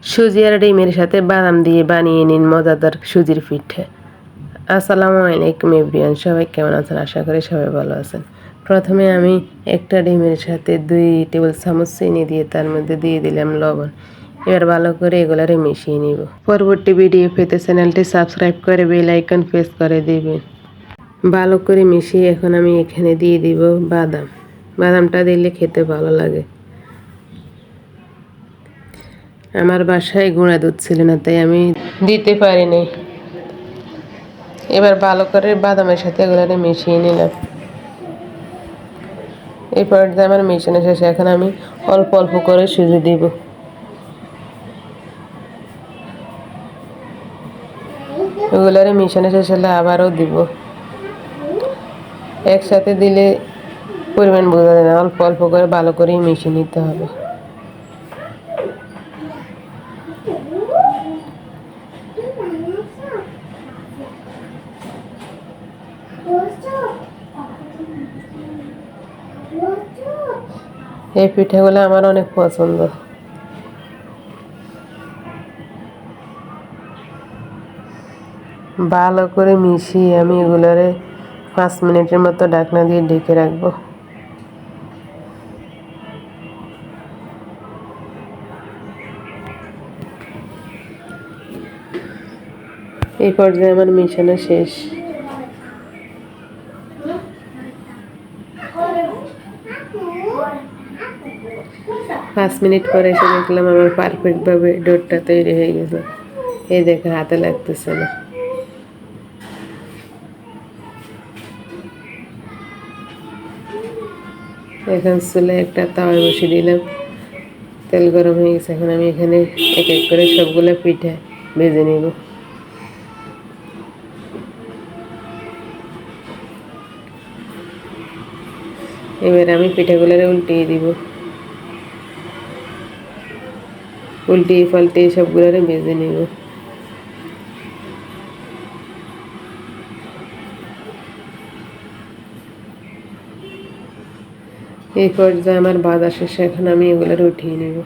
সুজি আর ডিমের সাথে বাদাম দিয়ে বানিয়ে নিন মজাদার সুজির পিঠে। আসসালামু আলাইকুম এভরিওয়ান, সবাই কেমন আছেন? আশা করি সবাই ভালো আছেন। প্রথমে আমি একটা ডিমের সাথে 2 টেবিল চামচ চিনি দিয়ে তার মধ্যে দিয়ে দিলাম লবণ। এবার ভালো করে এগুলারে মিশিয়ে নিব। পরবর্তী ভিডিও পেতে চ্যানেলটি সাবস্ক্রাইব করে বেল আইকন প্রেস করে দিবেন। ভালো করে মিশিয়ে এখন আমি এখানে দিয়ে দিব বাদাম। বাদামটা দিলে খেতে ভালো লাগে। আমার বাসায় গুঁড়া দুধ ছিল না, তাই আমি দিতে পারিনি। এবার ভালো করে বাদামের সাথে এগুলো মিশিয়ে নিলাম। এই পর্যায়ে আমার মেশানো শেষে এখন আমি অল্প অল্প করে সুজি দিব। এগুলারে মিশানো শেষ হলে আবারও দিব। একসাথে দিলে পরিমাণ বোঝা যায় না, অল্প অল্প করে ভালো করে মিশিয়ে নিতে হবে। এই পিঠাগুলো আমার অনেক পছন্দ। ভালো করে মিশিয়ে আমি এগুলারে 5 মিনিটের মতো ঢাকনা দিয়ে ঢেকে রাখবো। এই পর্যায়ে আমার মিশানো শেষ। পাঁচ মিনিট পরে এসে দেখলাম আমার পারফেক্টভাবে ডোরটা তৈরি হয়ে গেছে। এই দেখে হাতে লাগতেছে না। এখন চুলায় একটা তাওয়া বসিয়ে দিলাম, তেল গরম হয়ে গেছে। এখন আমি এখানে এক এক করে সবগুলো পিঠা ভেজে নিব। এবার আমি পিঠাগুলোরে উল্টিয়ে দিব। উল্টিয়ে পাল্টিয়ে সবগুলোরে ভেজে নিব। এই পর্যায়ে আমার ভাজা শেষে এখন আমি এগুলোরে উঠিয়ে নেব।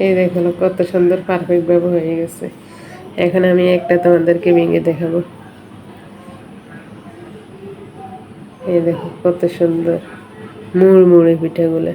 এই দেখো কত সুন্দর পারফেক্টভাবে হয়ে গেছে। এখন আমি একটা তোমাদেরকে ভেঙে দেখাবো। এই দেখো কত সুন্দর মুড়মুড়ে পিঠাগুলো।